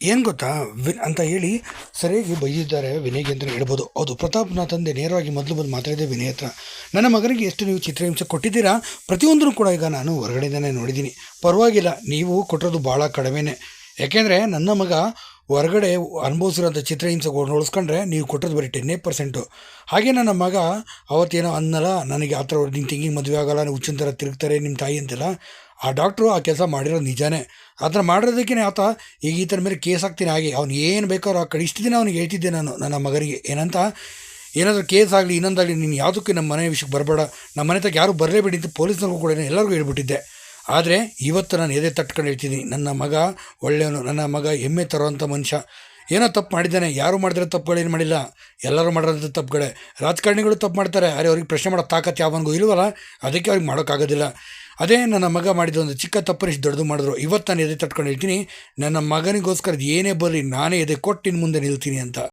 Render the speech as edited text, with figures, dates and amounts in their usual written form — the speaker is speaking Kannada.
ಏನು ಗೊತ್ತಾ ಅಂತ ಹೇಳಿ ಸರಿಯಾಗಿ ಬೈದಿದ್ದಾರೆ ವಿನಯ್ಗೆ ಅಂತ ಹೇಳ್ಬೋದು. ಹೌದು, ಪ್ರತಾಪ್ನ ತಂದೆ ನೇರವಾಗಿ ಮೊದಲು ಬಂದು ಮಾತಾಡಿದೆ ವಿನಯ್ ಹತ್ರ. ನನ್ನ ಮಗನಿಗೆ ಎಷ್ಟು ನೀವು ಚಿತ್ರಹಿಂಸೆ ಕೊಟ್ಟಿದ್ದೀರಾ, ಪ್ರತಿಯೊಂದನ್ನು ಕೂಡ ಈಗ ನಾನು ಹೊರಗಡೆಯಿಂದನೇ ನೋಡಿದ್ದೀನಿ. ಪರವಾಗಿಲ್ಲ, ನೀವು ಕೊಟ್ಟಿರೋದು ಭಾಳ ಕಡಿಮೆನೇ. ಯಾಕೆಂದರೆ ನನ್ನ ಮಗ ಹೊರಗಡೆ ಅನುಭವಿಸಿರೋಂಥ ಚಿತ್ರಹಿಂಸೆ ನೋಡಿಸ್ಕೊಂಡ್ರೆ ನೀವು ಕೊಟ್ಟದ್ದು ಬರೀ 10%. ಹಾಗೆ ನನ್ನ ಮಗ ಅವತ್ತೇನೋ ಅನ್ನಲ್ಲ, ನನಗೆ ಆ ಥರ ನಿನ್ನ ತಂಗಿಗೆ ಮದುವೆ ಆಗೋಲ್ಲ, ನೀವು ಹುಚ್ಚಿನ ಥರ ತಿರುಗ್ತಾರೆ ನಿಮ್ಮ ತಾಯಿ ಅಂತೆಲ್ಲ. ಆ ಡಾಕ್ಟ್ರು ಆ ಕೆಲಸ ಮಾಡಿರೋದು ನಿಜಾನೇ. ಆ ಥರ ಮಾಡಿರೋದಕ್ಕೆ ಆತ ಈಗ ಈ ಥರ ಮೇಲೆ ಕೇಸ್ ಹಾಕ್ತೀನಿ. ಹಾಗೆ ಅವ್ನು ಏನು ಬೇಕಾದ್ರೂ ಆ ಕಡೆ ಇಷ್ಟು ದಿನ ಅವ್ನಿಗೆ ಹೇಳ್ತಿದ್ದೆ ನಾನು ನನ್ನ ಮಗನಿಗೆ ಏನಂತ, ಏನಾದರೂ ಕೇಸ್ ಆಗಲಿ ಇನ್ನೊಂದಾಗಲಿ ನೀನು ಯಾವುದಕ್ಕೆ ನಮ್ಮ ಮನೆ ವಿಷಯಕ್ಕೆ ಬರಬೇಡ, ನಮ್ಮ ಮನೆ ತಗ ಯಾರು ಬರಲೇಬೇಡಿ ಅಂತ ಪೊಲೀಸ್ನವ್ರಿಗೂ ಕೂಡ ಎಲ್ಲರಿಗೂ ಹೇಳ್ಬಿಟ್ಟಿದ್ದೆ. ಆದರೆ ಇವತ್ತು ನಾನು ಎದೆ ತಟ್ಕೊಂಡು ಹೇಳ್ತೀನಿ, ನನ್ನ ಮಗ ಒಳ್ಳೆಯವನು, ನನ್ನ ಮಗ ಹೆಮ್ಮೆ ತರುವಂಥ ಮನುಷ್ಯ. ಏನೋ ತಪ್ಪು ಮಾಡಿದ್ದಾನೆ, ಯಾರು ಮಾಡಿದ್ರೆ ತಪ್ಪುಗಳೇನು ಮಾಡಿಲ್ಲ, ಎಲ್ಲರೂ ಮಾಡಿರೋಂಥ ತಪ್ಪುಗಳೇ. ರಾಜಕಾರಣಿಗಳು ತಪ್ಪು ಮಾಡ್ತಾರೆ, ಅರೆ ಅವ್ರಿಗೆ ಪ್ರಶ್ನೆ ಮಾಡೋ ತಾಕತ್ತು ಯಾವನಿಗೂ ಇಲ್ವಲ್ಲ, ಅದಕ್ಕೆ ಅವ್ರಿಗೆ ಮಾಡೋಕ್ಕಾಗೋದಿಲ್ಲ. ಅದೇ ನನ್ನ ಮಗ ಮಾಡಿದ ಒಂದು ಚಿಕ್ಕ ತಪ್ಪನ್ನು ಇಷ್ಟು ದೊಡ್ಡದು ಮಾಡಿದ್ರು. ಇವತ್ತು ನಾನು ಎದೆ ತಟ್ಕೊಂಡು ಹೇಳ್ತೀನಿ, ನನ್ನ ಮಗನಿಗೋಸ್ಕರ ಏನೇ ಬರಲಿ ನಾನೇ ಎದೆ ಕೊಟ್ಟು ಇನ್ನು ಮುಂದೆ ನಿಲ್ತೀನಿ ಅಂತ.